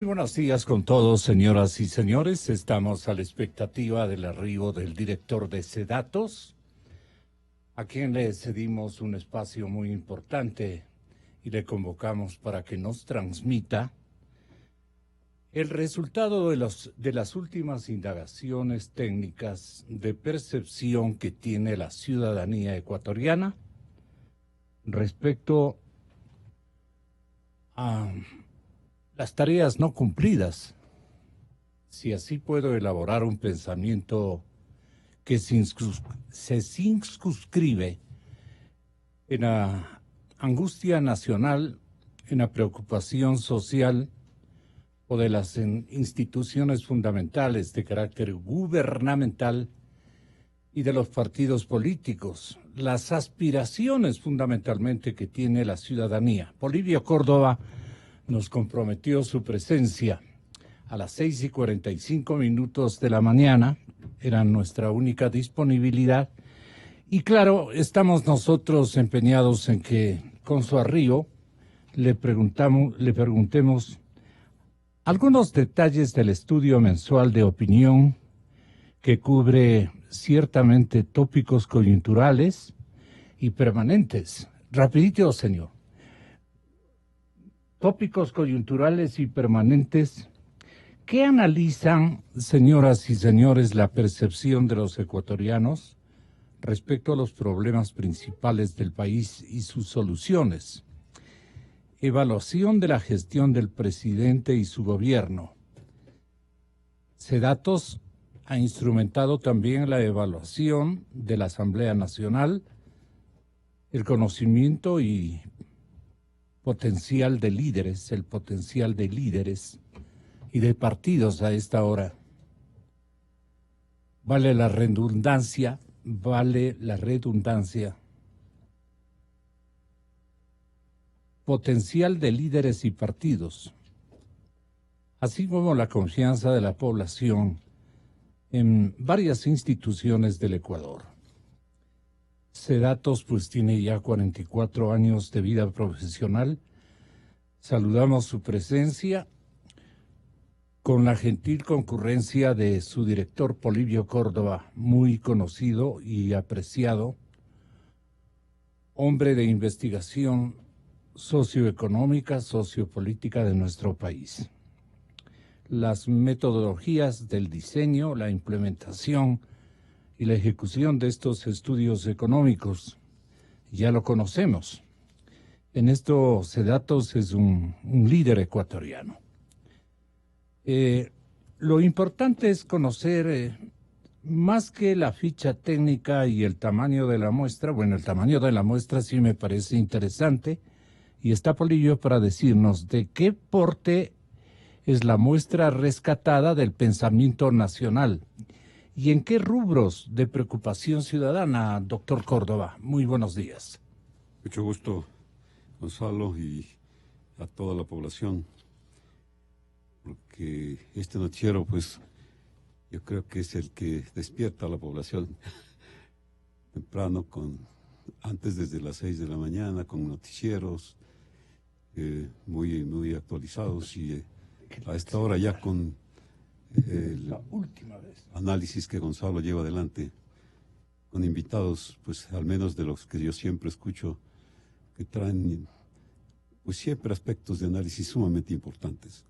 Muy buenos días con todos, señoras y señores. Estamos a la expectativa del arribo del director de SEDATOS, a quien le cedimos un espacio muy importante y le convocamos para que nos transmita el resultado de las últimas indagaciones técnicas de percepción que tiene la ciudadanía ecuatoriana respecto a las tareas no cumplidas. Si así puedo elaborar un pensamiento que se circunscribe en la angustia nacional, en la preocupación social o de las instituciones fundamentales de carácter gubernamental y de los partidos políticos, las aspiraciones fundamentalmente que tiene la ciudadanía. Polibio Córdoba nos comprometió su presencia a las 6:45 de la mañana, era nuestra única disponibilidad. Y claro, estamos nosotros empeñados en que con su arribo le preguntemos algunos detalles del estudio mensual de opinión que cubre ciertamente tópicos coyunturales y permanentes. Rapidito, señor. Tópicos coyunturales y permanentes. ¿Qué analizan, señoras y señores, la percepción de los ecuatorianos respecto a los problemas principales del país y sus soluciones? Evaluación de la gestión del presidente y su gobierno. SEDATOS ha instrumentado también la evaluación de la Asamblea Nacional, el conocimiento y potencial de líderes, el potencial de líderes y de partidos a esta hora. Vale la redundancia. Potencial de líderes y partidos, así como la confianza de la población en varias instituciones del Ecuador. SEDATOS pues tiene ya 44 años de vida profesional. Saludamos su presencia con la gentil concurrencia de su director Polibio Córdoba, muy conocido y apreciado, hombre de investigación socioeconómica, sociopolítica de nuestro país. Las metodologías del diseño, la implementación y la ejecución de estos estudios económicos ya lo conocemos. En esto SEDATOS es un líder ecuatoriano. Lo importante es conocer más que la ficha técnica y el tamaño de la muestra. Bueno, el tamaño de la muestra sí me parece interesante y está Polibio para decirnos de qué porte es la muestra rescatada del pensamiento nacional y en qué rubros de preocupación ciudadana, doctor Córdoba. Muy buenos días. Mucho gusto, Gonzalo, y a toda la población, porque este noticiero, pues, yo creo que es el que despierta a la población temprano, antes desde las 6 de la mañana, con noticieros muy actualizados, y a esta hora ya con el análisis que Gonzalo lleva adelante, con invitados, pues, al menos de los que yo siempre escucho, que traen, pues, siempre aspectos de análisis sumamente importantes.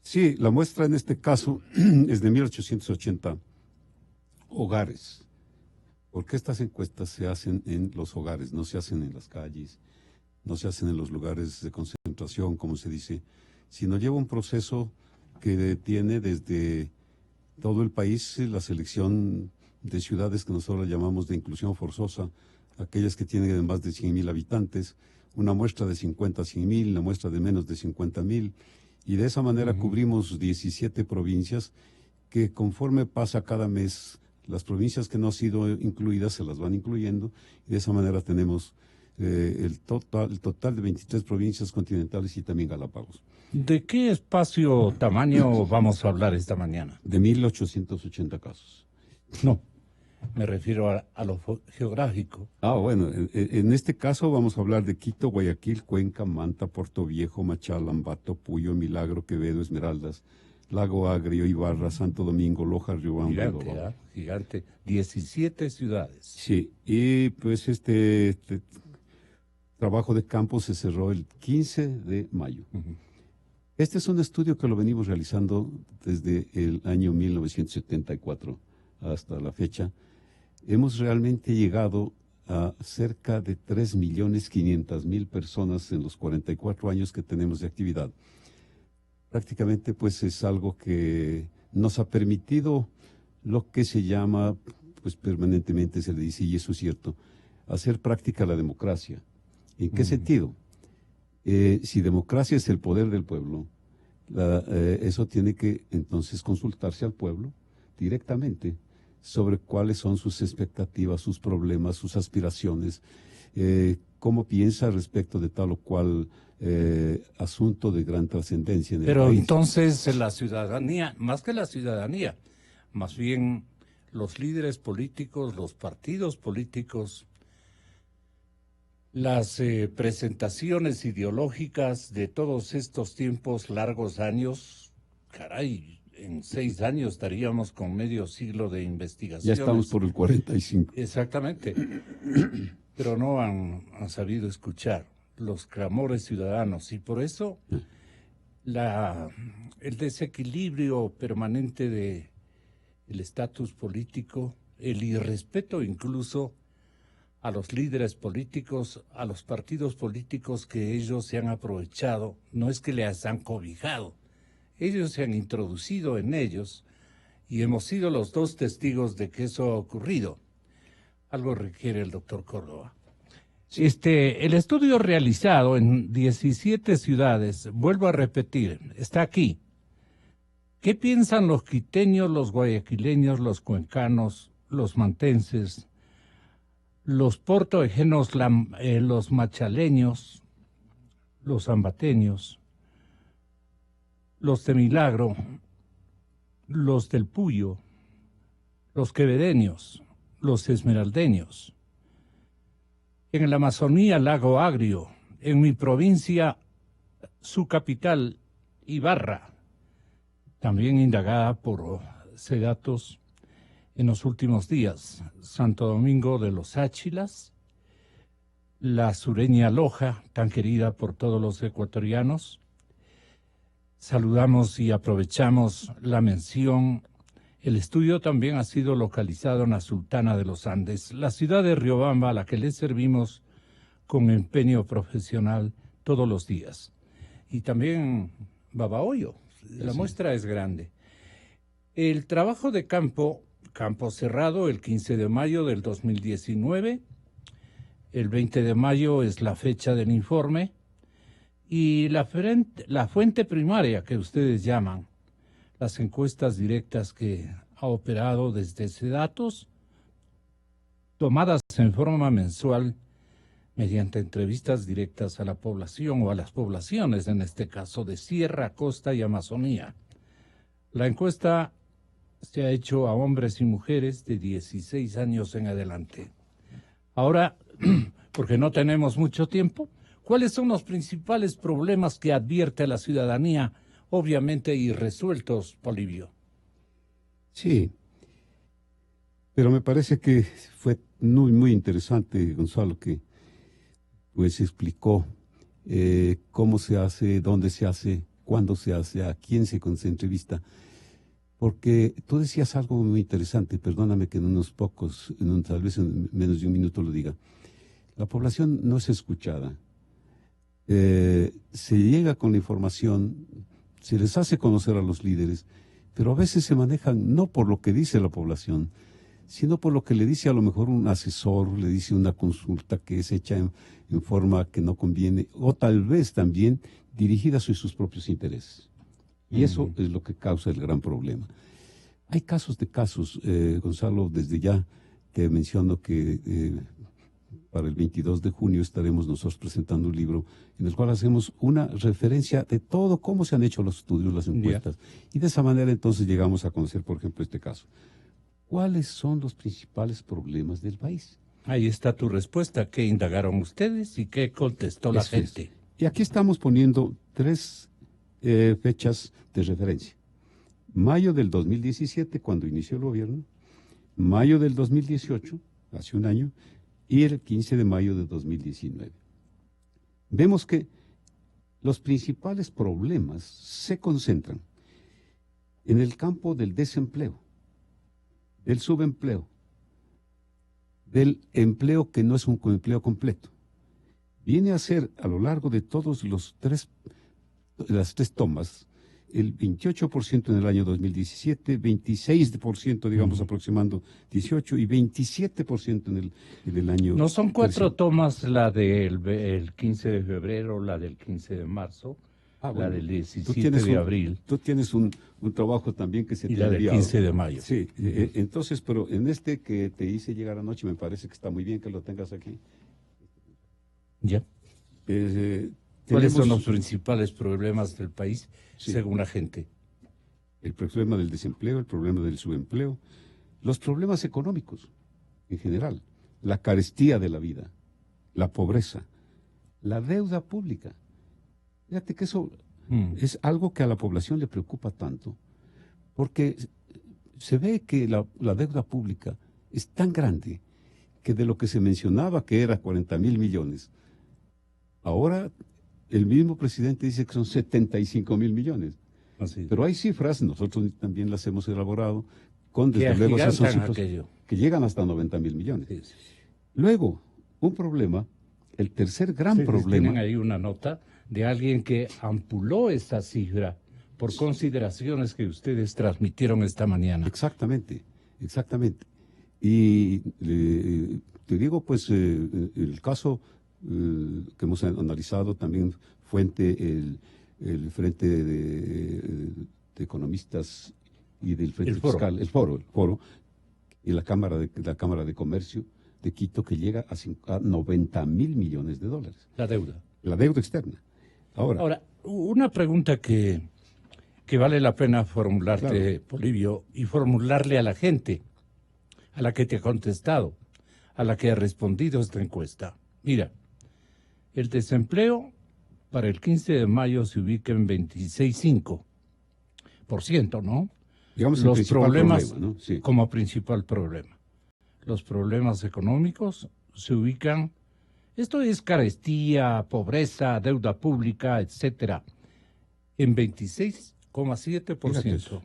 Sí, la muestra en este caso es de 1880 hogares, porque estas encuestas se hacen en los hogares, no se hacen en las calles, no se hacen en los lugares de concentración, como se dice, sino lleva un proceso que tiene desde todo el país la selección de ciudades que nosotros llamamos de inclusión forzosa, aquellas que tienen más de 100,000 habitantes, una muestra de 50 a 100,000, una muestra de menos de 50,000, y de esa manera cubrimos 17 provincias que, conforme pasa cada mes, las provincias que no han sido incluidas se las van incluyendo, y de esa manera tenemos el total de 23 provincias continentales y también Galápagos. ¿De qué espacio, tamaño vamos a hablar esta mañana? De 1880 casos. No, Me refiero a lo geográfico. Bueno, en este caso vamos a hablar de Quito, Guayaquil, Cuenca, Manta, Puerto Viejo, Machala, Ambato, Puyo, Milagro, Quevedo, Esmeraldas, Lago Agrio, Ibarra, Santo Domingo, Loja, Riobamba. Gigante, gigante. 17 ciudades. Sí, y pues este trabajo de campo se cerró el 15 de mayo. Este es un estudio que lo venimos realizando desde el año 1974 hasta la fecha. Hemos realmente llegado a cerca de 3.500.000 personas en los 44 años que tenemos de actividad. Prácticamente pues es algo que nos ha permitido lo que se llama, pues permanentemente se le dice, y eso es cierto, hacer práctica la democracia. ¿En qué sentido? Si democracia es el poder del pueblo, eso tiene que entonces consultarse al pueblo directamente sobre cuáles son sus expectativas, sus problemas, sus aspiraciones, cómo piensa respecto de tal o cual asunto de gran trascendencia en el Pero país. entonces la ciudadanía, más que la ciudadanía, más bien los líderes políticos, los partidos políticos, las presentaciones ideológicas de todos estos tiempos, largos años, caray, en 6 años estaríamos con medio siglo de investigación. Ya estamos por el 45. Exactamente, pero no han sabido escuchar los clamores ciudadanos y por eso el desequilibrio permanente de el estatus político, el irrespeto incluso a los líderes políticos, a los partidos políticos que ellos se han aprovechado, no es que les han cobijado, ellos se han introducido en ellos y hemos sido los dos testigos de que eso ha ocurrido. Algo requiere el doctor Córdoba. El estudio realizado en 17 ciudades, vuelvo a repetir, está aquí. ¿Qué piensan los quiteños, los guayaquileños, los cuencanos, los mantenses, los portovejenos, los machaleños, los ambateños, los de Milagro, los del Puyo, los quevedeños, los esmeraldeños? En la Amazonía, Lago Agrio, en mi provincia, su capital, Ibarra, también indagada por Sedatos en los últimos días, Santo Domingo de los Áchilas, la sureña Loja, tan querida por todos los ecuatorianos. Saludamos y aprovechamos la mención. El estudio también ha sido localizado en la Sultana de los Andes, la ciudad de Riobamba, a la que le servimos con empeño profesional todos los días. Y también Babahoyo, la muestra es grande. El trabajo de campo cerrado el 15 de mayo del 2019, el 20 de mayo es la fecha del informe, y la fuente primaria que ustedes llaman, las encuestas directas que ha operado desde Sedatos, tomadas en forma mensual mediante entrevistas directas a la población o a las poblaciones, en este caso de Sierra, Costa y Amazonía. La encuesta se ha hecho a hombres y mujeres de 16 años en adelante. Ahora, porque no tenemos mucho tiempo, ¿cuáles son los principales problemas que advierte la ciudadanía, obviamente irresueltos, Polibio? Sí, pero me parece que fue muy, muy interesante, Gonzalo, que pues explicó cómo se hace, dónde se hace, cuándo se hace, a quién se entrevista, porque tú decías algo muy interesante, perdóname que en unos pocos, tal vez en menos de un minuto lo diga. La población no es escuchada. Se llega con la información, se les hace conocer a los líderes, pero a veces se manejan no por lo que dice la población, sino por lo que le dice a lo mejor un asesor, le dice una consulta que es hecha en forma que no conviene, o tal vez también dirigida a sus propios intereses. Y eso es lo que causa el gran problema. Hay casos de casos, Gonzalo, desde ya te menciono que para el 22 de junio estaremos nosotros presentando un libro en el cual hacemos una referencia de todo cómo se han hecho los estudios, las encuestas, y de esa manera entonces llegamos a conocer, por ejemplo, este caso. ¿cuáles son los principales problemas del país? Ahí está tu respuesta. ¿Qué indagaron ustedes y qué contestó la Eso es. gente? Y aquí estamos poniendo 3 fechas de referencia. Mayo del 2017, cuando inició el gobierno, mayo del 2018, hace un año, y el 15 de mayo de 2019. Vemos que los principales problemas se concentran en el campo del desempleo, del subempleo, del empleo que no es un empleo completo. Viene a ser a lo largo de todos las tres tomas, el 28% en el año 2017, 26%, digamos, aproximando 18, y 27% en el año... No son 4 tomas, la del 15 de febrero, la del 15 de marzo, la del 17 de abril. Tú tienes un trabajo también que se te y la del 15 de mayo. Sí, entonces, pero en este que te hice llegar anoche, me parece que está muy bien que lo tengas aquí. Ya. ¿Cuáles son los principales problemas del país, según la gente? El problema del desempleo, el problema del subempleo, los problemas económicos en general, la carestía de la vida, la pobreza, la deuda pública. Fíjate que eso es algo que a la población le preocupa tanto, porque se ve que la deuda pública es tan grande que de lo que se mencionaba que era 40,000 millones, ahora el mismo presidente dice que son 75,000 millones. Así. Pero hay cifras, nosotros también las hemos elaborado, con desde luego esas son cifras que llegan hasta 90,000 millones. Sí. Luego, un problema, el tercer gran problema... Tienen ahí una nota de alguien que ampuló esta cifra por consideraciones que ustedes transmitieron esta mañana. Exactamente, exactamente. Y te digo, pues, el caso que hemos analizado también el Frente de Economistas y del Frente Fiscal, el foro, y la Cámara de Comercio de Quito, que llega a 90,000 millones de dólares. La deuda. La deuda externa. Ahora, una pregunta que vale la pena formularte, claro, Polibio, y formularle a la gente, a la que te ha contestado, a la que ha respondido esta encuesta. Mira, el desempleo para el 15 de mayo se ubica en 26,5%, ¿no? Digamos los problemas problema, ¿no? Sí. Como principal problema. Los problemas económicos se ubican, esto es carestía, pobreza, deuda pública, etcétera, en 26,7%.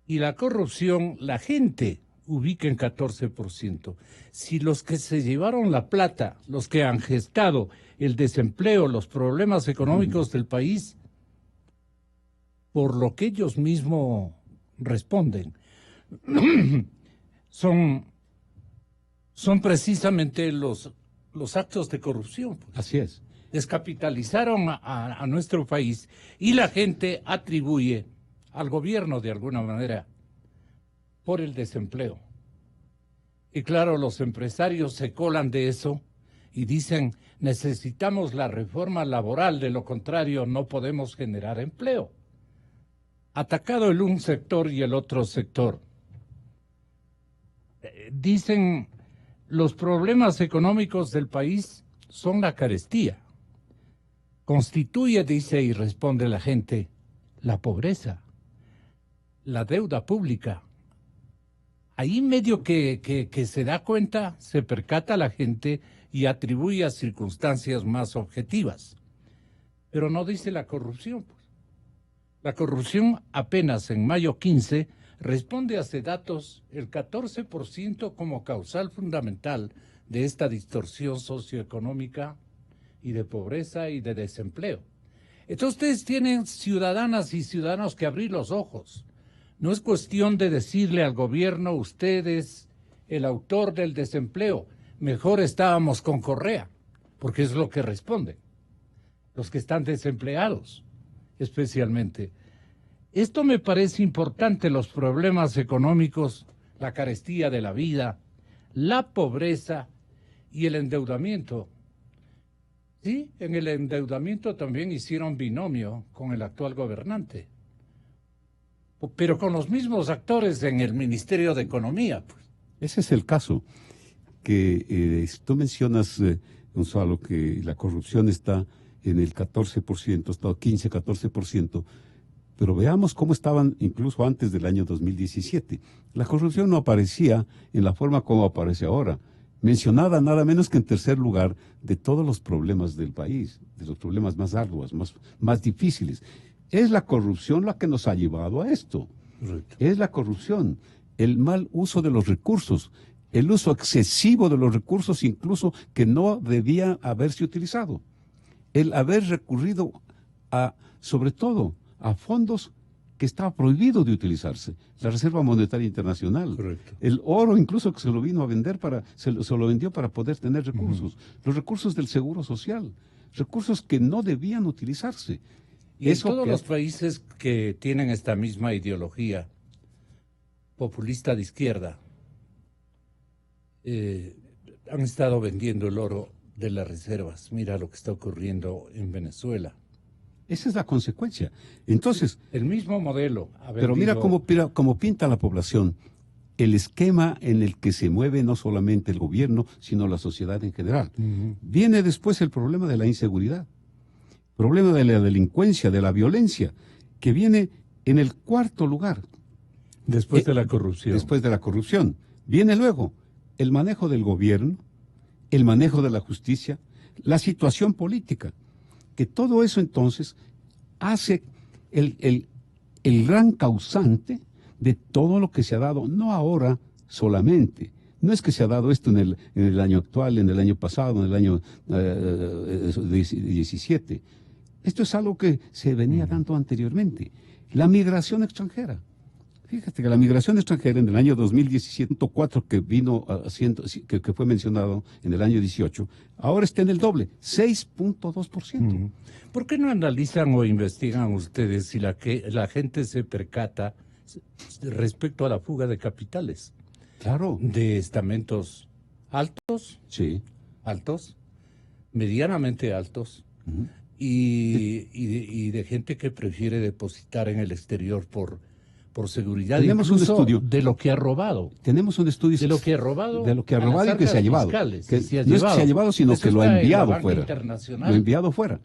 Y la corrupción, la gente ubica en 14%. Si los que se llevaron la plata, los que han gestado el desempleo, los problemas económicos del país, por lo que ellos mismos responden, son precisamente los actos de corrupción. Pues. Así es. Descapitalizaron a nuestro país y la gente atribuye al gobierno de alguna manera por el desempleo. Y claro, los empresarios se colan de eso y dicen, necesitamos la reforma laboral, de lo contrario no podemos generar empleo. Atacado el un sector y el otro sector. Dicen, los problemas económicos del país son la carestía. Constituye, dice y responde la gente, la pobreza, la deuda pública. Ahí medio que se da cuenta, se percata la gente y atribuye a circunstancias más objetivas. Pero no dice la corrupción. Pues. La corrupción apenas en mayo 15 responde a datos el 14% como causal fundamental de esta distorsión socioeconómica y de pobreza y de desempleo. Entonces ustedes tienen ciudadanas y ciudadanos que abrir los ojos. No es cuestión de decirle al gobierno, ustedes, el autor del desempleo, mejor estábamos con Correa, porque es lo que responden, los que están desempleados, especialmente. Esto me parece importante, los problemas económicos, la carestía de la vida, la pobreza y el endeudamiento. Sí, en el endeudamiento también hicieron binomio con el actual gobernante. Pero con los mismos actores en el Ministerio de Economía, pues. Ese es el caso, que tú mencionas, Gonzalo, que la corrupción está en el 14%, está 15, 14%, pero veamos cómo estaban incluso antes del año 2017. La corrupción no aparecía en la forma como aparece ahora, mencionada nada menos que en tercer lugar de todos los problemas del país, de los problemas más arduos, más difíciles. Es la corrupción la que nos ha llevado a esto. Correcto. Es la corrupción, el mal uso de los recursos, el uso excesivo de los recursos incluso que no debía haberse utilizado. El haber recurrido sobre todo, a fondos que estaba prohibido de utilizarse. La Reserva Monetaria Internacional. Correcto. El oro incluso que se lo vino a vender se lo vendió para poder tener recursos. Los recursos del Seguro Social. Recursos que no debían utilizarse. Y en todos los países que tienen esta misma ideología populista de izquierda, han estado vendiendo el oro de las reservas. Mira lo que está ocurriendo en Venezuela. Esa es la consecuencia. Entonces, el mismo modelo. Pero mira cómo pinta la población el esquema en el que se mueve no solamente el gobierno, sino la sociedad en general. Viene después el problema de la inseguridad, problema de la delincuencia, de la violencia, que viene en el cuarto lugar. Después de la corrupción. Después de la corrupción. Viene luego el manejo del gobierno, el manejo de la justicia, la situación política. Que todo eso entonces hace el gran causante de todo lo que se ha dado, no ahora solamente. No es que se ha dado esto en el año actual, en el año pasado, en el año 17. Esto es algo que se venía dando anteriormente. La migración extranjera. Fíjate que la migración extranjera en el año 2017, 4 que vino que fue mencionado en el año 18, ahora está en el doble, 6.2%. ¿Por qué no analizan o investigan ustedes si la gente se percata respecto a la fuga de capitales? Claro. De estamentos altos, sí, altos, medianamente altos, y de gente que prefiere depositar en el exterior por seguridad. Tenemos un estudio de lo que ha robado. Tenemos un estudio de lo que ha robado. De lo que ha robado y que se ha llevado. Que no es que se ha llevado, sino que lo ha enviado fuera. Lo ha enviado fuera.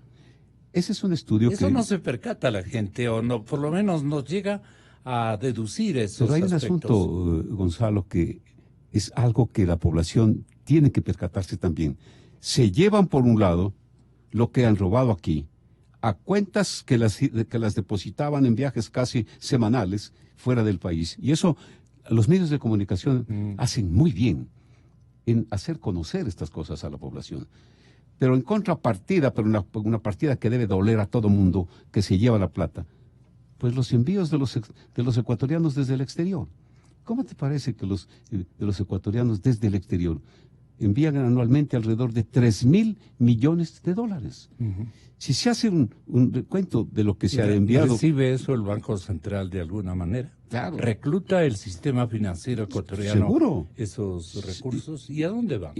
Ese es un estudio Eso no se percata la gente, o no, por lo menos nos llega a deducir esos Pero hay aspectos. un asunto, Gonzalo, que es algo que la población tiene que percatarse también. Se llevan por un lado lo que han robado aquí, a cuentas que las depositaban en viajes casi semanales fuera del país. Y eso los medios de comunicación hacen muy bien en hacer conocer estas cosas a la población. Pero en contrapartida, pero una partida que debe doler a todo mundo, que se lleva la plata, pues los envíos de los ecuatorianos desde el exterior. ¿Cómo te parece que de los ecuatorianos desde el exterior envían anualmente alrededor de 3.000 millones de dólares? Si se hace un recuento de lo que se ha enviado... ¿Recibe eso el Banco Central de alguna manera? Claro. ¿Recluta el sistema financiero ecuatoriano seguro esos recursos? ¿Y a dónde van?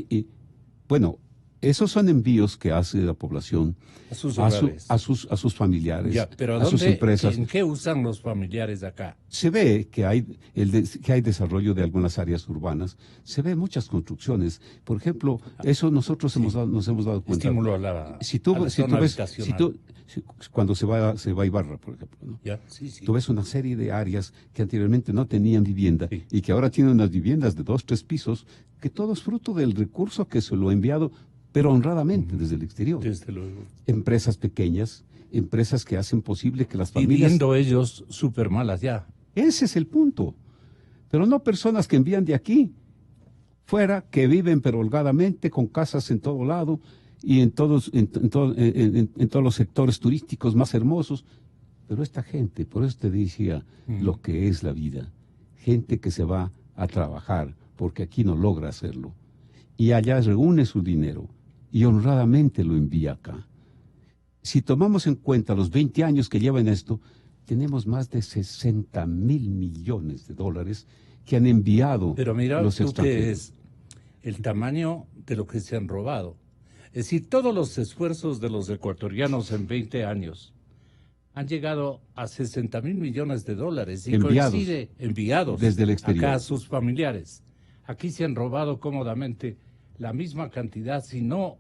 Bueno, esos son envíos que hace la población a sus familiares, pero a sus empresas. ¿En qué usan los familiares acá? Se ve que hay desarrollo de algunas áreas urbanas, se ve muchas construcciones. Por ejemplo, eso nosotros nos hemos dado cuenta. Estímulo a la zona habitacional. Cuando se va a Ibarra, por ejemplo, ¿no? Tú ves una serie de áreas que anteriormente no tenían vivienda y que ahora tienen unas viviendas de 2, 3 pisos, que todo es fruto del recurso que se lo ha enviado, pero honradamente desde el exterior. Desde luego. Empresas pequeñas, empresas que hacen posible que las familias... Viviendo ellos súper mal allá. Ese es el punto. Pero no personas que envían de aquí, fuera, que viven pero holgadamente, con casas en todo lado y en todos los sectores turísticos más hermosos. Pero esta gente, por eso te decía lo que es la vida. Gente que se va a trabajar porque aquí no logra hacerlo. Y allá reúne su dinero y honradamente lo envía acá. Si tomamos en cuenta los 20 años que llevan esto, tenemos más de 60.000 millones de dólares que han enviado Pero mira, los extranjeros. Que es el tamaño de lo que se han robado. Es decir, todos los esfuerzos de los ecuatorianos en 20 años han llegado a 60.000 millones de dólares y Enviados. coincide enviados Desde el exterior. acá a sus familiares. Aquí se han robado cómodamente la misma cantidad, si no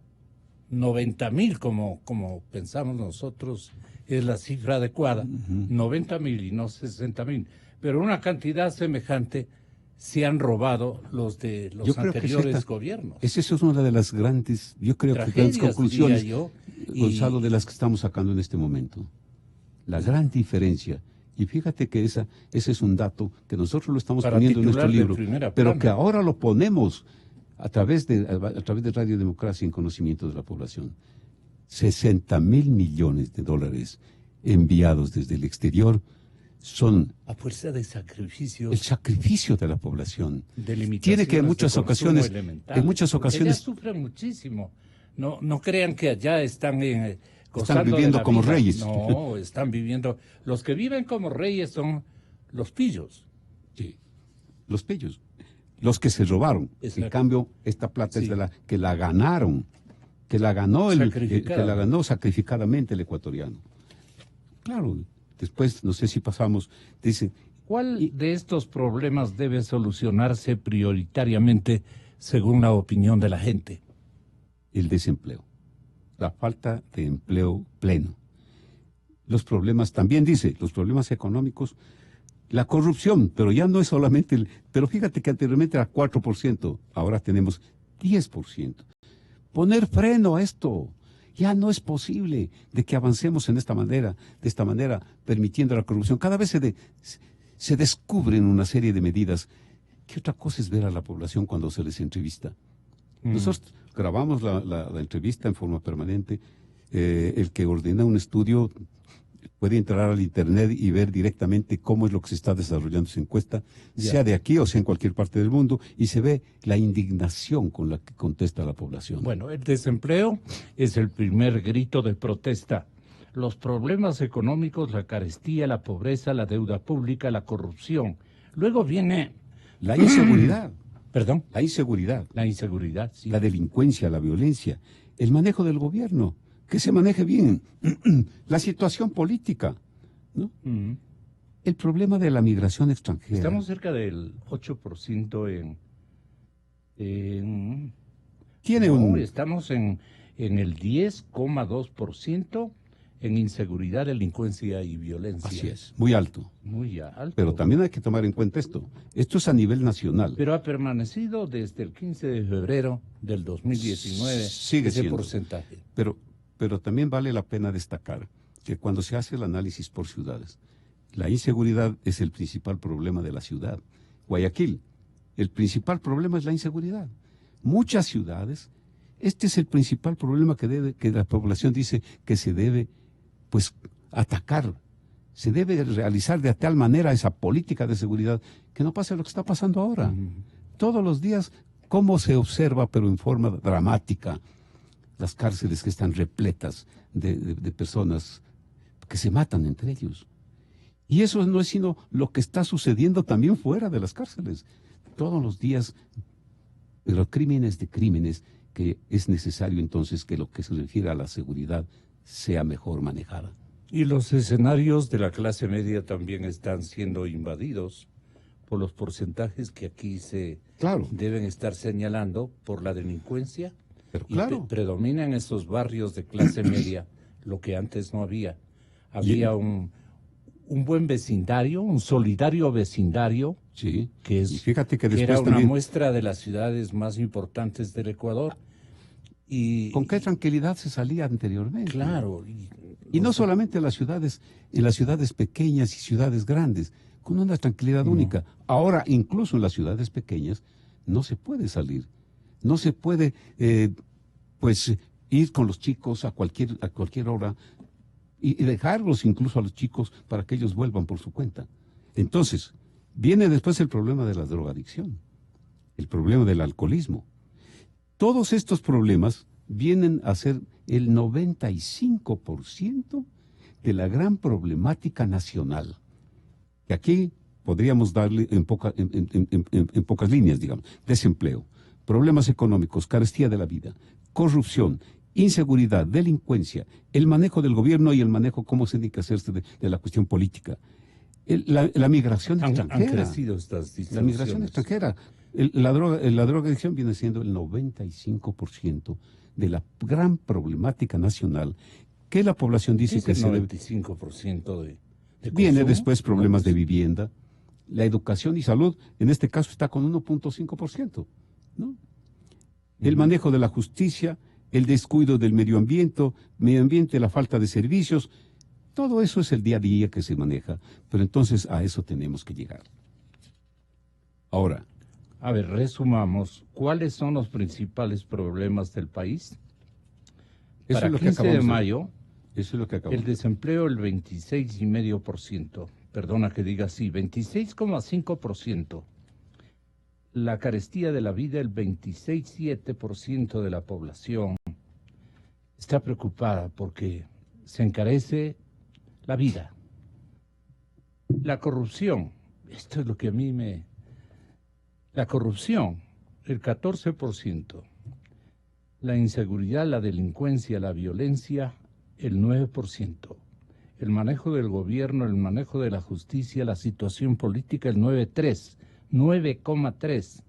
90.000 como pensamos nosotros es la cifra adecuada, 90.000 y no 60.000, pero una cantidad semejante se han robado los de los anteriores gobiernos. Esa es una de las grandes, yo creo que grandes conclusiones, Gonzalo, de las que estamos sacando en este momento. La gran diferencia. Y fíjate que ese es un dato que nosotros lo estamos poniendo en nuestro libro, pero que ahora lo ponemos a través de Radio Democracia en conocimiento de la población. 60.000 millones de dólares enviados desde el exterior son a fuerza de sacrificios, el sacrificio de la población. Tiene que en muchas ocasiones ellas sufren muchísimo. No crean que allá están viviendo como reyes. No, están viviendo. Los que viven como reyes son los pillos. Sí, los pillos. Los que se robaron. Exacto. En cambio, esta plata es de que la ganaron, que la ganó sacrificadamente el ecuatoriano. Claro, después, no sé si pasamos, dicen... ¿Cuál de estos problemas debe solucionarse prioritariamente según la opinión de la gente? El desempleo, la falta de empleo pleno. Los problemas, también dice, los problemas económicos, la corrupción, pero ya no es solamente pero fíjate que anteriormente era 4%, ahora tenemos 10%. Poner freno a esto. Ya no es posible de que avancemos de esta manera, permitiendo la corrupción. Cada vez se descubren una serie de medidas. ¿Qué otra cosa es ver a la población cuando se les entrevista? Nosotros grabamos la entrevista en forma permanente. El que ordena un estudio puede entrar al internet y ver directamente cómo es lo que se está desarrollando esa encuesta, sea de aquí o sea en cualquier parte del mundo, y se ve la indignación con la que contesta la población. Bueno, el desempleo es el primer grito de protesta. Los problemas económicos, la carestía, la pobreza, la deuda pública, la corrupción. Luego viene... la inseguridad. ¿Perdón? La inseguridad. La inseguridad, sí. La delincuencia, la violencia, el manejo del gobierno. Que se maneje bien la situación política, ¿no? El problema de la migración extranjera. Estamos cerca del 8% estamos en el 10,2% en inseguridad, delincuencia y violencia. Así es, muy alto. Muy alto. Pero también hay que tomar en cuenta esto. Esto es a nivel nacional. Pero ha permanecido desde el 15 de febrero del 2019 sigue ese siendo porcentaje. Pero también vale la pena destacar que cuando se hace el análisis por ciudades, la inseguridad es el principal problema de la ciudad. Guayaquil, el principal problema es la inseguridad. Muchas ciudades, este es el principal problema que la población dice que se debe, pues, atacar. Se debe realizar de tal manera esa política de seguridad que no pase lo que está pasando ahora. Todos los días, cómo se observa, pero en forma dramática, las cárceles que están repletas de personas que se matan entre ellos. Y eso no es sino lo que está sucediendo también fuera de las cárceles. Todos los días, pero crímenes de crímenes, que es necesario entonces que lo que se refiere a la seguridad sea mejor manejada. Y los escenarios de la clase media también están siendo invadidos por los porcentajes que aquí deben estar señalando por la delincuencia. Pero claro. Predomina en esos barrios de clase media lo que antes no había. Había un buen vecindario, un solidario vecindario, sí. que fíjate que era una muestra de las ciudades más importantes del Ecuador. Y ¿con qué tranquilidad se salía anteriormente? Claro. Y no solamente en las ciudades pequeñas y ciudades grandes, con una tranquilidad única. Ahora, incluso en las ciudades pequeñas, no se puede salir. No se puede, ir con los chicos a cualquier hora y dejarlos incluso a los chicos para que ellos vuelvan por su cuenta. Entonces, viene después el problema de la drogadicción, el problema del alcoholismo. Todos estos problemas vienen a ser el 95% de la gran problemática nacional, que aquí podríamos darle en pocas líneas, digamos: desempleo, problemas económicos, carestía de la vida, corrupción, inseguridad, delincuencia, el manejo del gobierno y el manejo, cómo se tiene que hacerse de la cuestión política. La migración extranjera. Han crecido estas distorsiones. La migración extranjera. La drogadicción viene siendo el 95% de la gran problemática nacional que la población dice que es el 95% de viene después problemas de vivienda, la educación y salud, en este caso está con 1.5%, ¿no? El manejo de la justicia, el descuido del medio ambiente, la falta de servicios, todo eso es el día a día que se maneja, pero entonces a eso tenemos que llegar. Ahora, a ver, resumamos, ¿cuáles son los principales problemas del país? Para el 15 de mayo, eso es lo que acabamos. El desempleo el 26,5%, perdona que diga así, 26,5%. La carestía de la vida, el 26,7% de la población está preocupada porque se encarece la vida. La corrupción, esto es lo que a mí me... La corrupción, el 14%. La inseguridad, la delincuencia, la violencia, el 9%. El manejo del gobierno, el manejo de la justicia, la situación política, el 9,3%.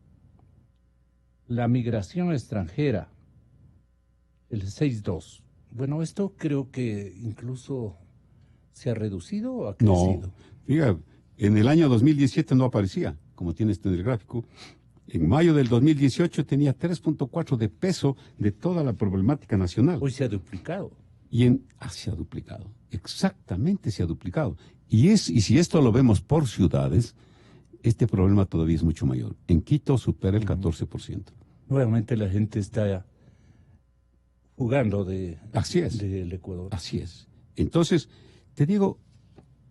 La migración extranjera, el 6,2%. Bueno, esto creo que incluso se ha reducido o ha crecido. No, fíjate, en el año 2017 no aparecía, como tienes en el gráfico. En mayo del 2018 tenía 3.4 de peso de toda la problemática nacional. Hoy se ha duplicado. Se ha duplicado, exactamente se ha duplicado. Y si esto lo vemos por ciudades, este problema todavía es mucho mayor. En Quito supera el 14%. Nuevamente la gente está jugando del Ecuador. Así es. Entonces, te digo,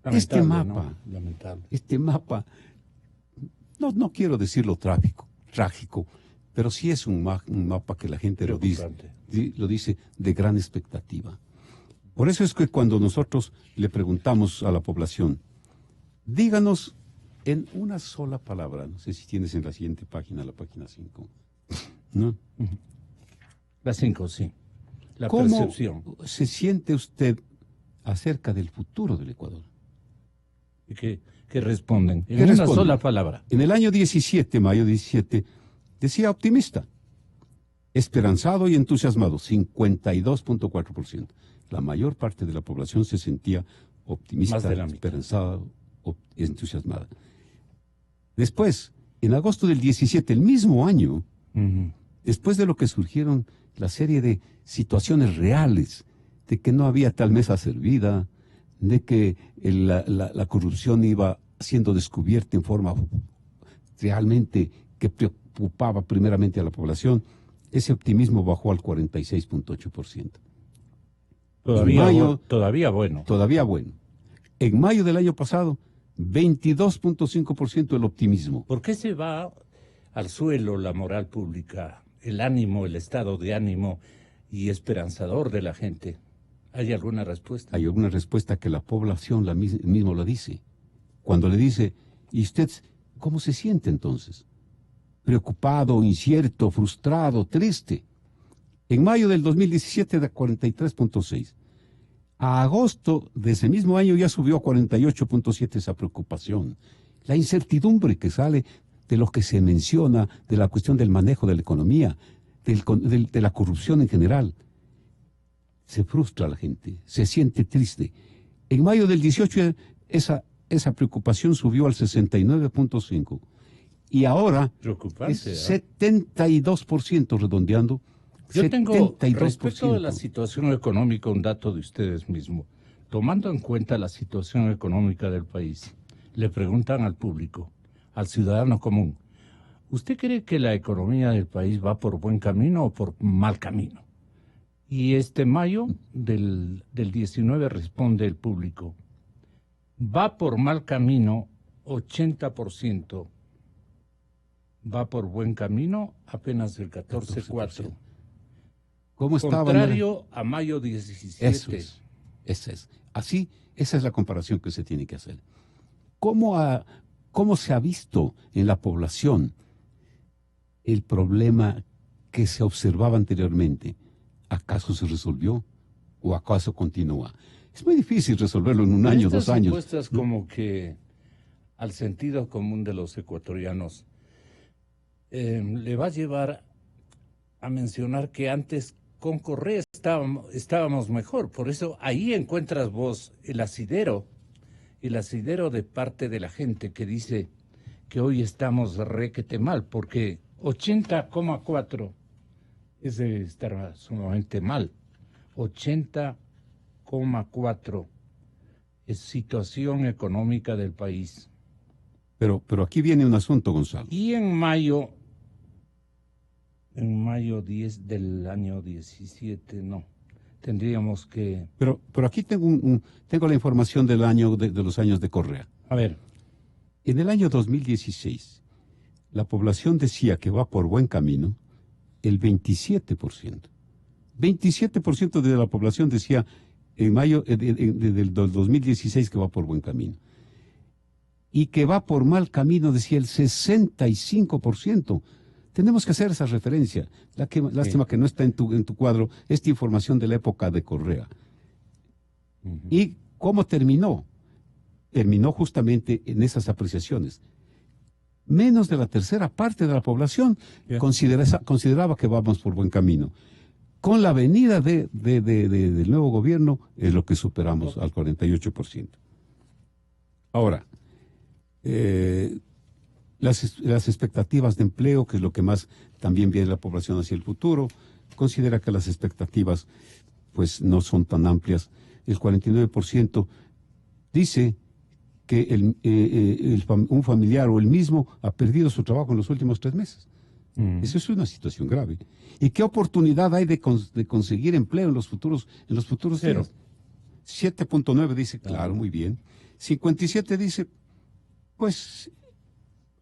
lamentable. Este mapa, no quiero decirlo trágico, pero sí es un mapa que la gente lo dice de gran expectativa. Por eso es que cuando nosotros le preguntamos a la población, díganos en una sola palabra, no sé si tienes en la siguiente página, la página 5, ¿no? La 5, sí. La ¿Cómo percepción. se siente usted acerca del futuro del Ecuador? ¿Qué responden? En una sola palabra. En el año 17, mayo 17, decía optimista, esperanzado y entusiasmado, 52.4%. La mayor parte de la población se sentía optimista, esperanzada, entusiasmada. Después, en agosto del 17, el mismo año, después de lo que surgieron la serie de situaciones reales, de que no había tal mesa servida, de que la corrupción iba siendo descubierta en forma realmente que preocupaba primeramente a la población, ese optimismo bajó al 46.8%. Todavía bueno. Todavía bueno. En mayo del año pasado, 22.5% el optimismo. ¿Por qué se va al suelo la moral pública, el ánimo, el estado de ánimo y esperanzador de la gente? ¿Hay alguna respuesta? Hay alguna respuesta que la población mismo la dice. Cuando le dice, ¿y usted cómo se siente entonces? Preocupado, incierto, frustrado, triste. En mayo del 2017 de 43.6. A agosto de ese mismo año ya subió a 48.7 esa preocupación. La incertidumbre que sale de lo que se menciona, de la cuestión del manejo de la economía, de la corrupción en general. Se frustra la gente, se siente triste. En mayo del 18 esa preocupación subió al 69.5. Y ahora es 72% redondeando. Yo tengo, respecto de la situación económica, un dato de ustedes mismos. Tomando en cuenta la situación económica del país, le preguntan al público, al ciudadano común, ¿usted cree que la economía del país va por buen camino o por mal camino? Y este mayo del 19 responde el público, va por mal camino 80%, va por buen camino apenas el 14.4%. ¿Cómo estaba? Contrario a mayo 17. Eso es. Así, esa es la comparación que se tiene que hacer. ¿Cómo se ha visto en la población el problema que se observaba anteriormente? ¿Acaso se resolvió o acaso continúa? Es muy difícil resolverlo en un año, Estas 2 años. encuestas como que al sentido común de los ecuatorianos le va a llevar a mencionar que antes con Correa estábamos mejor. Por eso ahí encuentras vos el asidero de parte de la gente que dice que hoy estamos requete mal, porque 80,4 es de estar sumamente mal. 80,4 es situación económica del país. Pero aquí viene un asunto, Gonzalo. Y en mayo 10 del año 17, no, tendríamos que... Pero aquí tengo la información del año de los años de Correa. A ver. En el año 2016, la población decía que va por buen camino el 27%. 27% de la población decía en mayo del 2016 que va por buen camino. Y que va por mal camino decía el 65%. Tenemos que hacer esa referencia. Lástima que no está en tu cuadro esta información de la época de Correa. ¿Y cómo terminó? Terminó justamente en esas apreciaciones. Menos de la tercera parte de la población consideraba que vamos por buen camino. Con la venida del nuevo gobierno es lo que superamos al 48%. Ahora, las expectativas de empleo, que es lo que más también viene la población hacia el futuro, considera que las expectativas pues no son tan amplias. El 49% dice que un familiar o el mismo ha perdido su trabajo en los últimos 3 meses. Eso es una situación grave. ¿Y qué oportunidad hay de conseguir empleo en los futuros Cero. días? 7.9 dice, claro, muy bien. 57 dice, pues,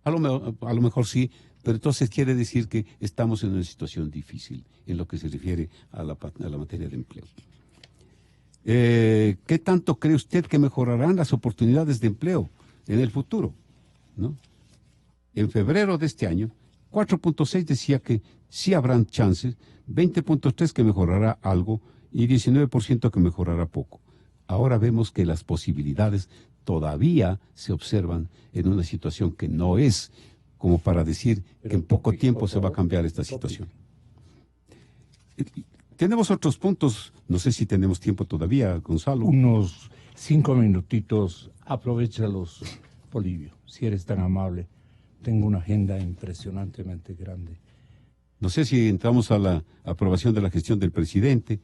a lo mejor sí, pero entonces quiere decir que estamos en una situación difícil en lo que se refiere a la materia de empleo. ¿Qué tanto cree usted que mejorarán las oportunidades de empleo en el futuro? ¿No? En febrero de este año, 4.6 decía que sí habrán chances, 20.3 que mejorará algo y 19% que mejorará poco. Ahora vemos que las posibilidades todavía se observan en una situación que no es como para decir que en poco tiempo se va a cambiar esta situación. Tenemos otros puntos, no sé si tenemos tiempo todavía, Gonzalo. Unos 5 minutitos, aprovéchalos, Polibio, si eres tan amable. Tengo una agenda impresionantemente grande. No sé si entramos a la aprobación de la gestión del presidente,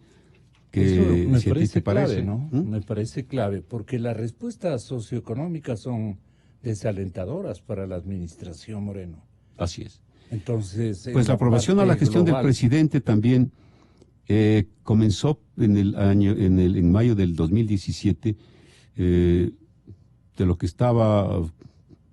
que eso me si parece te parece, clave, ¿no? Me parece clave, porque las respuestas socioeconómicas son desalentadoras para la administración Moreno. Así es. Entonces, pues la aprobación a la gestión del presidente también comenzó en mayo del 2017, de lo que estaba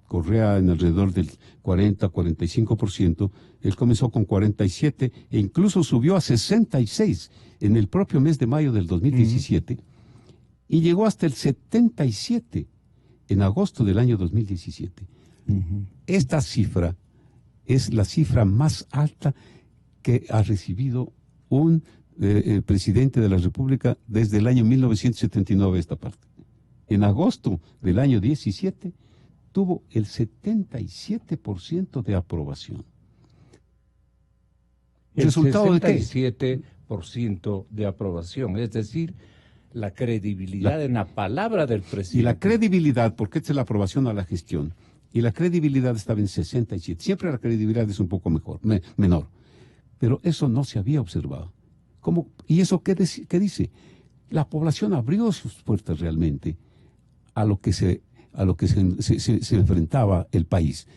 Correa en alrededor del 40-45%, él comenzó con 47 e incluso subió a 66 en el propio mes de mayo del 2017 y llegó hasta el 77 en agosto del año 2017. Esta cifra es la cifra más alta que ha recibido un presidente de la República desde el año 1979 esta parte. En agosto del año 17 tuvo el 77% de aprobación. El ¿Resultado de qué? 77% de aprobación, es decir, la credibilidad en la palabra del presidente. Y la credibilidad, porque esta es la aprobación a la gestión, y la credibilidad estaba en 67. Siempre la credibilidad es un poco menor, pero eso no se había observado. ¿Y eso qué dice? La población abrió sus puertas realmente a lo que se enfrentaba el país.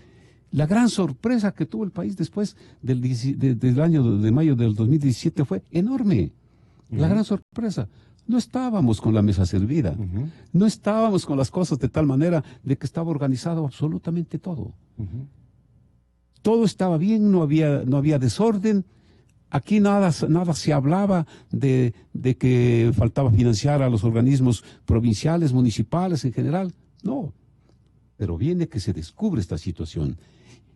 La gran sorpresa que tuvo el país después del año de mayo del 2017 fue enorme. La gran sorpresa. No estábamos con la mesa servida. No estábamos con las cosas de tal manera de que estaba organizado absolutamente todo. Todo estaba bien, no había desorden. Aquí nada se hablaba de que faltaba financiar a los organismos provinciales, municipales en general. No. Pero viene que se descubre esta situación.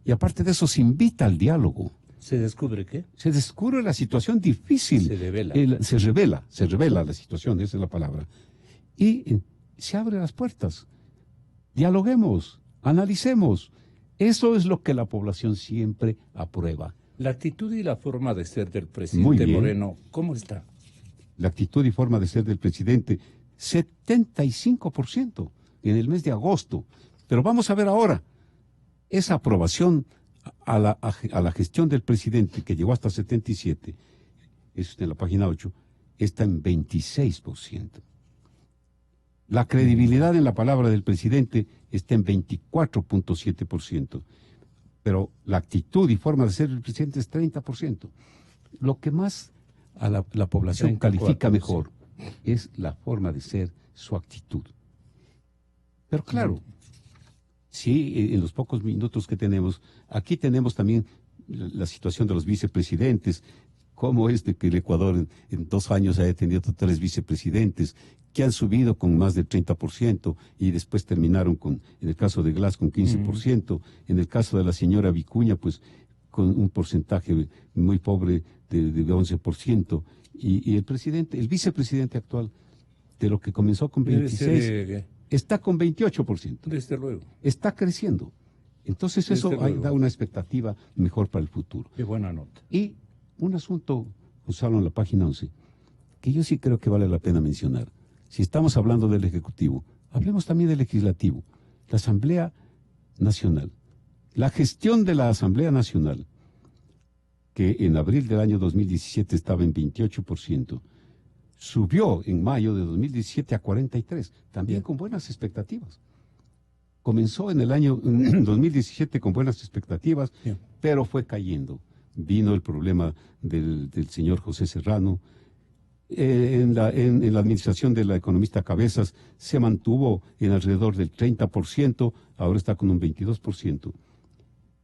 Y aparte de eso, se invita al diálogo. ¿Se descubre qué? Se descubre la situación difícil. Se devela. Se revela la situación, esa es la palabra. Y se abren las puertas. Dialoguemos, analicemos. Eso es lo que la población siempre aprueba. La actitud y la forma de ser del Muy presidente bien. Moreno, ¿cómo está? La actitud y forma de ser del presidente, 75% en el mes de agosto. Pero vamos a ver ahora, esa aprobación a la gestión del presidente, que llegó hasta 77%, eso está en la página 8, está en 26%. La credibilidad en la palabra del presidente está en 24.7%. Pero la actitud y forma de ser del presidente es 30%. Lo que más a la población 34, califica mejor es la forma de ser, su actitud. Pero claro, sí, en los pocos minutos que tenemos, aquí tenemos también la situación de los vicepresidentes. ¿Cómo es de que el Ecuador en 2 años haya tenido 3 vicepresidentes que han subido con más del 30% y después terminaron en el caso de Glass con 15%, en el caso de la señora Vicuña, pues con un porcentaje muy pobre de 11%, y el vicepresidente actual, de lo que comenzó con 26%, está con 28%. Desde luego. Está creciendo. Entonces eso da una expectativa mejor para el futuro. Qué buena nota. Y un asunto, Gonzalo, en la página 11, que yo sí creo que vale la pena mencionar. Si estamos hablando del Ejecutivo, hablemos también del Legislativo. La Asamblea Nacional. La gestión de la Asamblea Nacional, que en abril del año 2017 estaba en 28%, subió en mayo de 2017 a 43%, también con buenas expectativas. Comenzó en el año 2017 con buenas expectativas, pero fue cayendo. Vino el problema del señor José Serrano. En la administración de la economista Cabezas se mantuvo en alrededor del 30%, ahora está con un 22%.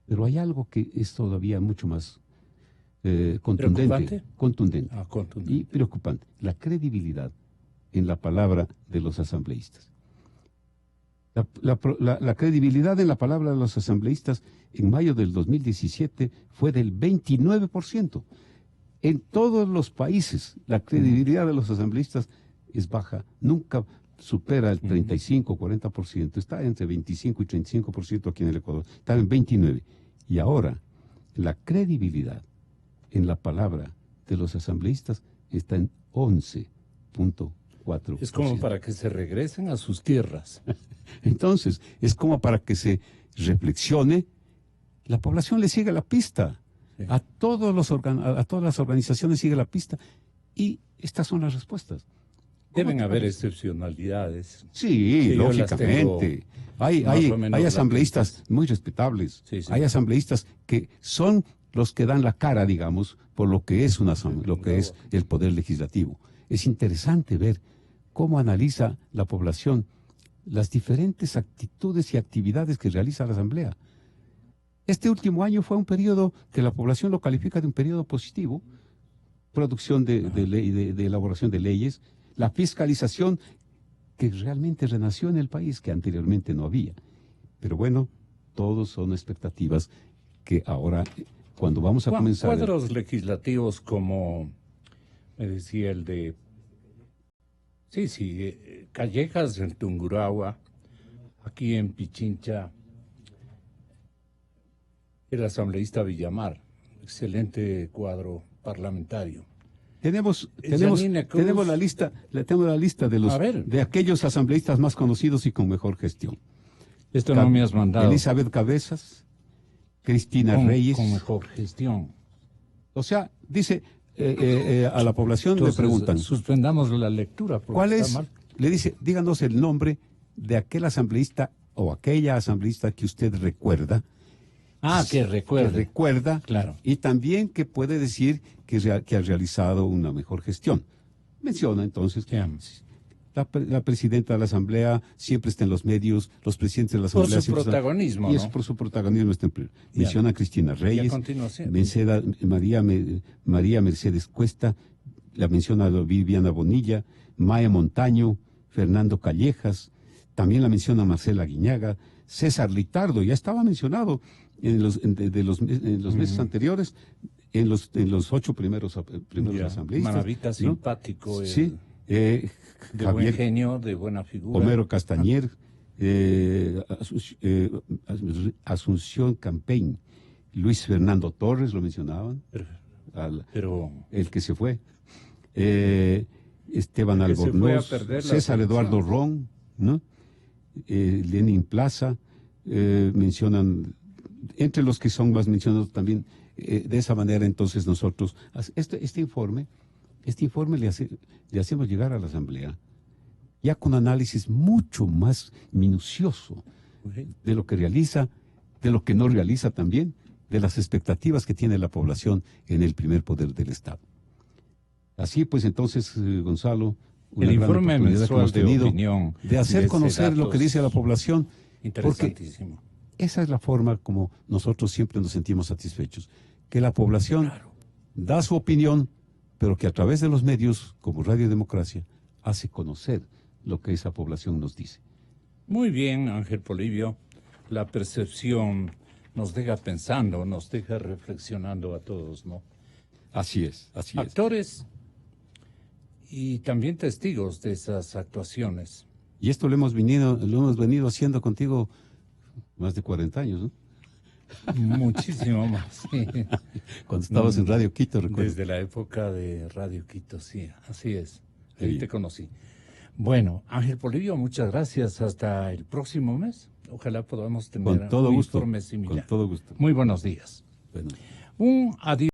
Pero hay algo que es todavía mucho más contundente y preocupante: la credibilidad en la palabra de los asambleístas. La credibilidad en la palabra de los asambleístas en mayo del 2017 fue del 29%. En todos los países la credibilidad de los asambleístas es baja, nunca supera el 35 o 40%, está entre 25 y 35% aquí en el Ecuador, está en 29%. Y ahora la credibilidad en la palabra de los asambleístas está en 11.4%. Es como para que se regresen a sus tierras. Entonces, es como para que se reflexione, la población le sigue la pista, sí. a todas las organizaciones sigue la pista, y estas son las respuestas. Deben haber excepcionalidades. Sí, lógicamente. Hay asambleístas muy respetables, sí. Hay asambleístas que son los que dan la cara, digamos, por lo que es es el poder legislativo. Es interesante ver cómo analiza la población las diferentes actitudes y actividades que realiza la Asamblea. Este último año fue un periodo que la población lo califica de un periodo positivo, producción de elaboración de leyes, la fiscalización que realmente renació en el país, que anteriormente no había. Pero bueno, todos son expectativas que ahora, cuando vamos a comenzar... Cuadros legislativos como, me decía el de... Sí, Callejas en Tungurahua, aquí en Pichincha, el asambleísta Villamar, excelente cuadro parlamentario. Tenemos la lista de aquellos asambleístas más conocidos y con mejor gestión. Esto no me has mandado. Elizabeth Cabezas, Cristina Reyes. Con mejor gestión. O sea, dice... a la población le preguntan, suspendamos la lectura. ¿Cuál es? Le dice, díganos el nombre de aquel asambleísta o aquella asambleísta que usted recuerda. Que recuerda. Que recuerda, claro. Y también que puede decir que ha realizado una mejor gestión. Menciona entonces que la presidenta de la Asamblea siempre está en los medios, los presidentes de la Asamblea... Por su protagonismo, y es por su protagonismo. Menciona a Cristina Reyes, María Mercedes Cuesta, la menciona a Viviana Bonilla, Maya Montaño, Fernando Callejas, también la menciona Marcela Guiñaga, César Litardo, ya estaba mencionado en los meses anteriores, en los 8 primeros asambleístas. Maravita, ¿no? simpático. Sí. De Javier, buen genio, de buena figura. Homero Castañer, Asunción Campaign, Luis Fernando Torres, lo mencionaban, Pero el que se fue, Esteban el que se fue a Albornoz, perder la César selección. Eduardo Ron, ¿no? Lenin Plaza, mencionan, entre los que son más mencionados también, de esa manera entonces nosotros, este informe le hacemos llegar a la Asamblea, ya con análisis mucho más minucioso de lo que realiza, de lo que no realiza también, de las expectativas que tiene la población en el primer poder del Estado. Así pues entonces, Gonzalo, una el gran informe oportunidad que mensual hemos de tenido opinión de hacer de conocer lo que Sedatos, dice la población, porque interesantísimo. esa es la forma como nosotros siempre nos sentimos satisfechos, que la población da su opinión, pero que a través de los medios como Radio Democracia hace conocer lo que esa población nos dice. Muy bien, Ángel Polibio. La percepción nos deja pensando, nos deja reflexionando a todos, ¿no? Así es, así es. Actores y también testigos de esas actuaciones. Y esto lo hemos venido haciendo contigo más de 40 años, ¿no? Muchísimo más, sí. Cuando estabas en Radio Quito, recuerdo. Desde la época de Radio Quito, sí, así es. Ahí Sí. te conocí. Bueno, Ángel Polibio, muchas gracias. Hasta el próximo mes. Ojalá podamos tener Con todo un gusto. informe similar. Con todo gusto. Muy buenos días. Bueno. Un adiós.